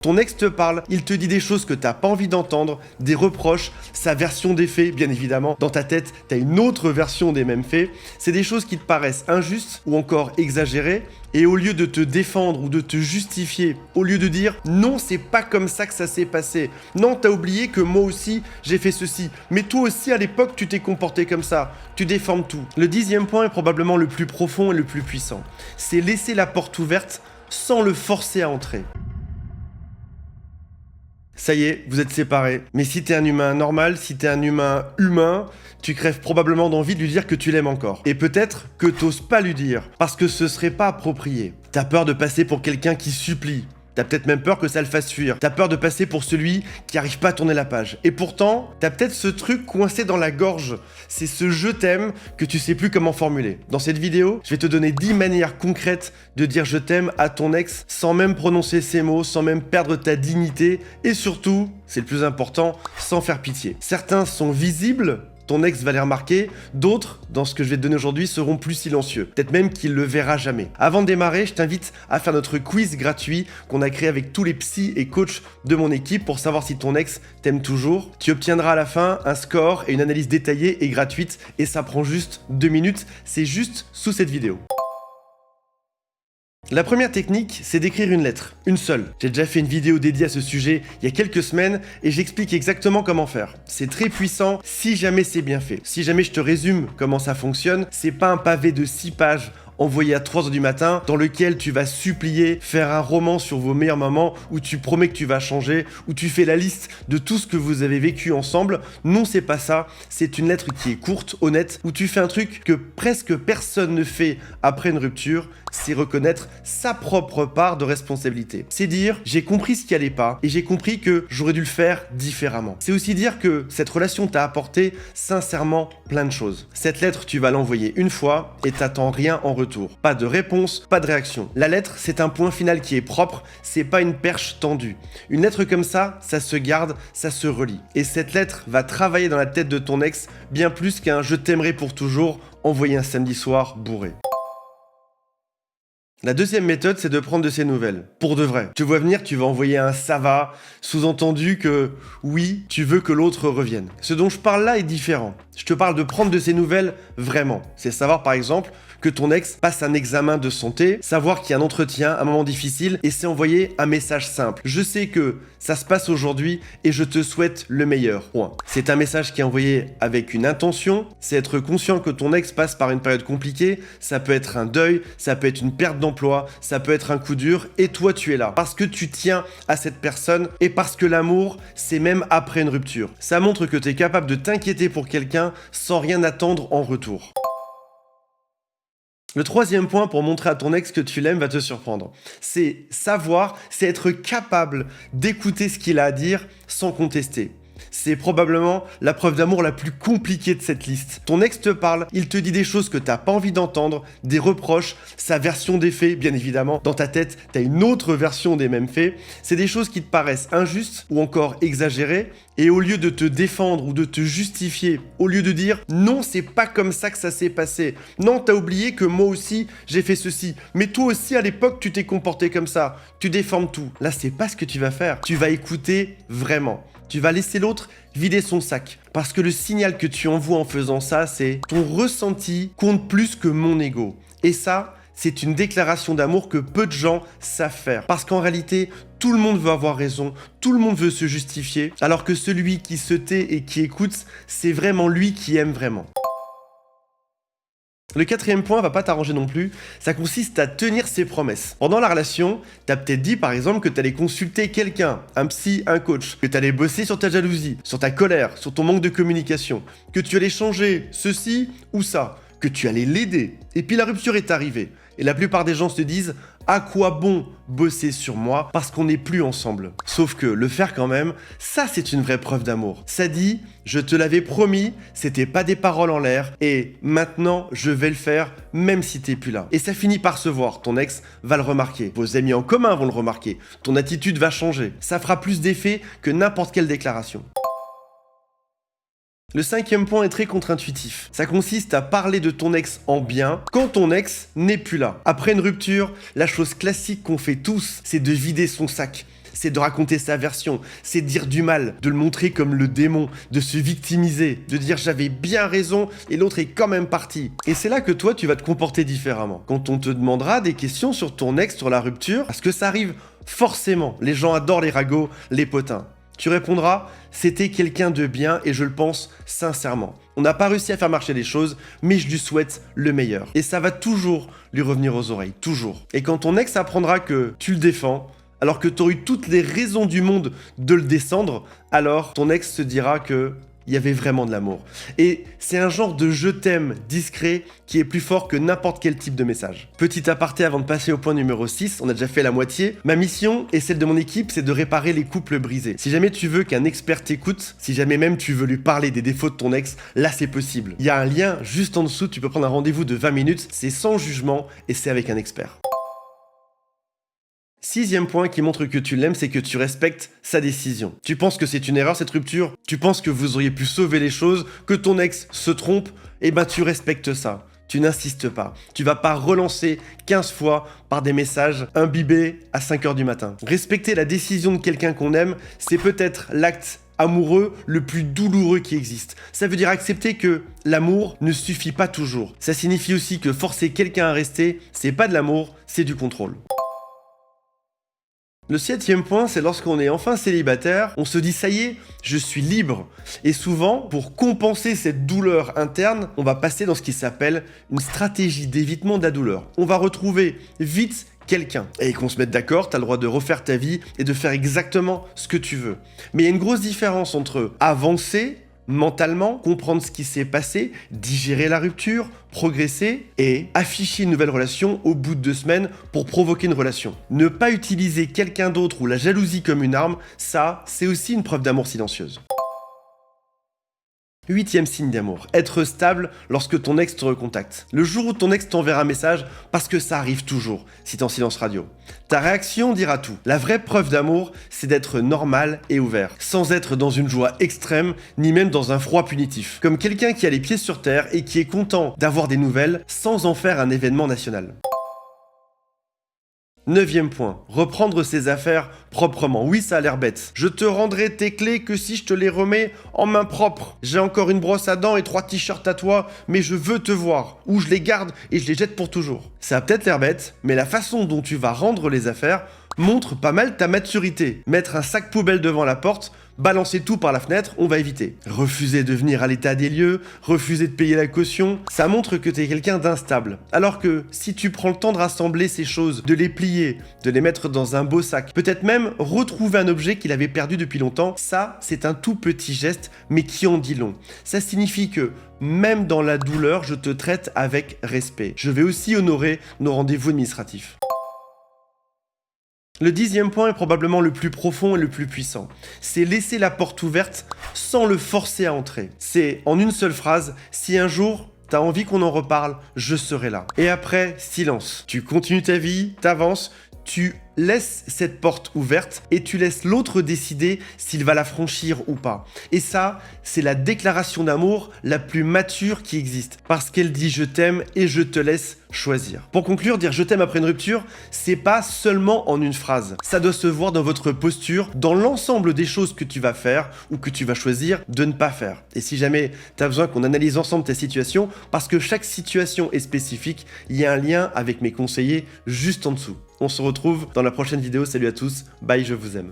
Ton ex te parle, il te dit des choses que t'as pas envie d'entendre, des reproches, sa version des faits, bien évidemment. Dans ta tête, t'as une autre version des mêmes faits. C'est des choses qui te paraissent injustes ou encore exagérées. Et au lieu de te défendre ou de te justifier, au lieu de dire « Non, c'est pas comme ça que ça s'est passé. Non, t'as oublié que moi aussi, j'ai fait ceci. Mais toi aussi, à l'époque, tu t'es comporté comme ça. » Tu déformes tout. Le 10e point est probablement le plus profond et le plus puissant. C'est laisser la porte ouverte sans le forcer à entrer. Ça y est, vous êtes séparés. Mais si t'es un humain normal, si t'es un humain, tu crèves probablement d'envie de lui dire que tu l'aimes encore. Et peut-être que t'oses pas lui dire, parce que ce serait pas approprié. T'as peur de passer pour quelqu'un qui supplie. T'as peut-être même peur que ça le fasse fuir. T'as peur de passer pour celui qui arrive pas à tourner la page. Et pourtant, t'as peut-être ce truc coincé dans la gorge. C'est ce « je t'aime » que tu sais plus comment formuler. Dans cette vidéo, je vais te donner 10 manières concrètes de dire « je t'aime » à ton ex sans même prononcer ces mots, sans même perdre ta dignité et surtout, c'est le plus important, sans faire pitié. Certains sont visibles, ton ex va les remarquer, d'autres, dans ce que je vais te donner aujourd'hui, seront plus silencieux. Peut-être même qu'il le verra jamais. Avant de démarrer, je t'invite à faire notre quiz gratuit qu'on a créé avec tous les psys et coachs de mon équipe pour savoir si ton ex t'aime toujours. Tu obtiendras à la fin un score et une analyse détaillée et gratuite et ça prend juste 2 minutes. C'est juste sous cette vidéo. La première technique, c'est d'écrire une lettre, une seule. J'ai déjà fait une vidéo dédiée à ce sujet il y a quelques semaines et j'explique exactement comment faire. C'est très puissant si jamais c'est bien fait. Si jamais je te résume comment ça fonctionne, c'est pas un pavé de 6 pages envoyé à 3h du matin, dans lequel tu vas supplier, faire un roman sur vos meilleurs moments, où tu promets que tu vas changer, où tu fais la liste de tout ce que vous avez vécu ensemble. Non, c'est pas ça. C'est une lettre qui est courte, honnête, où tu fais un truc que presque personne ne fait après une rupture, c'est reconnaître sa propre part de responsabilité. C'est dire, j'ai compris ce qui allait pas, et j'ai compris que j'aurais dû le faire différemment. C'est aussi dire que cette relation t'a apporté sincèrement plein de choses. Cette lettre, tu vas l'envoyer une fois, et t'attends rien en retour. Pas de réponse, pas de réaction. La lettre, c'est un point final qui est propre, c'est pas une perche tendue. Une lettre comme ça se garde, ça se relie. Et cette lettre va travailler dans la tête de ton ex bien plus qu'un « je t'aimerai pour toujours » envoyé un samedi soir bourré. La deuxième méthode, c'est de prendre de ses nouvelles. Pour de vrai. Tu vois venir, tu vas envoyer un « ça va », sous-entendu que oui, tu veux que l'autre revienne. Ce dont je parle là est différent. Je te parle de prendre de ses nouvelles vraiment. C'est savoir par exemple que ton ex passe un examen de santé, savoir qu'il y a un entretien, un moment difficile, et c'est envoyer un message simple. Je sais que ça se passe aujourd'hui et je te souhaite le meilleur. Point. C'est un message qui est envoyé avec une intention, c'est être conscient que ton ex passe par une période compliquée, ça peut être un deuil, ça peut être une perte d'emploi, ça peut être un coup dur, et toi tu es là. Parce que tu tiens à cette personne et parce que l'amour, c'est même après une rupture. Ça montre que tu es capable de t'inquiéter pour quelqu'un sans rien attendre en retour. Le troisième point pour montrer à ton ex que tu l'aimes va te surprendre. C'est savoir, c'est être capable d'écouter ce qu'il a à dire sans contester. C'est probablement la preuve d'amour la plus compliquée de cette liste. Ton ex te parle, il te dit des choses que t'as pas envie d'entendre, des reproches, sa version des faits, bien évidemment. Dans ta tête, t'as une autre version des mêmes faits. C'est des choses qui te paraissent injustes ou encore exagérées. Et au lieu de te défendre ou de te justifier, au lieu de dire « Non, c'est pas comme ça que ça s'est passé. Non, t'as oublié que moi aussi, j'ai fait ceci. Mais toi aussi, à l'époque, tu t'es comporté comme ça. » Tu déformes tout. Là, c'est pas ce que tu vas faire. Tu vas écouter vraiment. Tu vas laisser l'autre vider son sac. Parce que le signal que tu envoies en faisant ça, c'est « ton ressenti compte plus que mon ego ». Et ça, c'est une déclaration d'amour que peu de gens savent faire. Parce qu'en réalité, tout le monde veut avoir raison, tout le monde veut se justifier, alors que celui qui se tait et qui écoute, c'est vraiment lui qui aime vraiment. Le quatrième point va pas t'arranger non plus, ça consiste à tenir ses promesses. Pendant la relation, t'as peut-être dit par exemple que t'allais consulter quelqu'un, un psy, un coach, que t'allais bosser sur ta jalousie, sur ta colère, sur ton manque de communication, que tu allais changer ceci ou ça, que tu allais l'aider. Et puis la rupture est arrivée. Et la plupart des gens se disent « à quoi bon bosser sur moi parce qu'on n'est plus ensemble ?» Sauf que le faire quand même, ça c'est une vraie preuve d'amour. Ça dit « je te l'avais promis, c'était pas des paroles en l'air et maintenant je vais le faire même si t'es plus là. » Et ça finit par se voir, ton ex va le remarquer, vos amis en commun vont le remarquer, ton attitude va changer. Ça fera plus d'effet que n'importe quelle déclaration. Le cinquième point est très contre-intuitif. Ça consiste à parler de ton ex en bien quand ton ex n'est plus là. Après une rupture, la chose classique qu'on fait tous, c'est de vider son sac. c'est de raconter sa version, c'est de dire du mal, de le montrer comme le démon, de se victimiser, de dire j'avais bien raison et l'autre est quand même parti. Et c'est là que toi tu vas te comporter différemment. Quand on te demandera des questions sur ton ex, sur la rupture, parce que ça arrive forcément, les gens adorent les ragots, les potins. Tu répondras, c'était quelqu'un de bien et je le pense sincèrement. On n'a pas réussi à faire marcher les choses, mais je lui souhaite le meilleur. Et ça va toujours lui revenir aux oreilles, toujours. Et quand ton ex apprendra que tu le défends, alors que tu auras eu toutes les raisons du monde de le descendre, alors ton ex se dira que il y avait vraiment de l'amour. Et c'est un genre de je t'aime discret qui est plus fort que n'importe quel type de message. Petit aparté avant de passer au point numéro 6, on a déjà fait la moitié. Ma mission et celle de mon équipe, c'est de réparer les couples brisés. Si jamais tu veux qu'un expert t'écoute, si jamais même tu veux lui parler des défauts de ton ex, là c'est possible. Il y a un lien juste en dessous, tu peux prendre un rendez-vous de 20 minutes, c'est sans jugement et c'est avec un expert. 6e point qui montre que tu l'aimes, c'est que tu respectes sa décision. Tu penses que c'est une erreur cette rupture? Tu penses que vous auriez pu sauver les choses? Que ton ex se trompe? Eh ben tu respectes ça. Tu n'insistes pas. Tu vas pas relancer 15 fois par des messages imbibés à 5h du matin. Respecter la décision de quelqu'un qu'on aime, c'est peut-être l'acte amoureux le plus douloureux qui existe. Ça veut dire accepter que l'amour ne suffit pas toujours. Ça signifie aussi que forcer quelqu'un à rester, c'est pas de l'amour, c'est du contrôle. Le 7e point, c'est lorsqu'on est enfin célibataire, on se dit ça y est, je suis libre. Et souvent, pour compenser cette douleur interne, on va passer dans ce qui s'appelle une stratégie d'évitement de la douleur. On va retrouver vite quelqu'un. Et qu'on se mette d'accord, t'as le droit de refaire ta vie et de faire exactement ce que tu veux. Mais il y a une grosse différence entre avancer mentalement, comprendre ce qui s'est passé, digérer la rupture, progresser et afficher une nouvelle relation au bout de 2 semaines pour provoquer une relation. Ne pas utiliser quelqu'un d'autre ou la jalousie comme une arme, ça, c'est aussi une preuve d'amour silencieuse. 8e signe d'amour, être stable lorsque ton ex te recontacte. Le jour où ton ex t'enverra un message, parce que ça arrive toujours, si t'es en silence radio. Ta réaction dira tout. La vraie preuve d'amour, c'est d'être normal et ouvert, sans être dans une joie extrême, ni même dans un froid punitif. Comme quelqu'un qui a les pieds sur terre et qui est content d'avoir des nouvelles, sans en faire un événement national. 9e point, reprendre ses affaires proprement. Oui, ça a l'air bête. Je te rendrai tes clés que si je te les remets en main propre. J'ai encore une brosse à dents et 3 t-shirts à toi, mais je veux te voir. Ou je les garde et je les jette pour toujours. Ça a peut-être l'air bête, mais la façon dont tu vas rendre les affaires montre pas mal ta maturité. Mettre un sac poubelle devant la porte, balancer tout par la fenêtre, on va éviter. Refuser de venir à l'état des lieux, refuser de payer la caution, ça montre que t'es quelqu'un d'instable. Alors que si tu prends le temps de rassembler ces choses, de les plier, de les mettre dans un beau sac, peut-être même retrouver un objet qu'il avait perdu depuis longtemps, ça c'est un tout petit geste mais qui en dit long. Ça signifie que même dans la douleur, je te traite avec respect. Je vais aussi honorer nos rendez-vous administratifs. Le 10e point est probablement le plus profond et le plus puissant. C'est laisser la porte ouverte sans le forcer à entrer. C'est en une seule phrase, si un jour t'as envie qu'on en reparle, je serai là. Et après, silence. Tu continues ta vie, t'avances, tu laisses cette porte ouverte et tu laisses l'autre décider s'il va la franchir ou pas. Et ça, c'est la déclaration d'amour la plus mature qui existe. Parce qu'elle dit je t'aime et je te laisse choisir. Pour conclure, dire je t'aime après une rupture, c'est pas seulement en une phrase. Ça doit se voir dans votre posture, dans l'ensemble des choses que tu vas faire ou que tu vas choisir de ne pas faire. Et si jamais tu as besoin qu'on analyse ensemble ta situation, parce que chaque situation est spécifique, il y a un lien avec mes conseillers juste en dessous. On se retrouve dans la prochaine vidéo. Salut à tous, bye, je vous aime.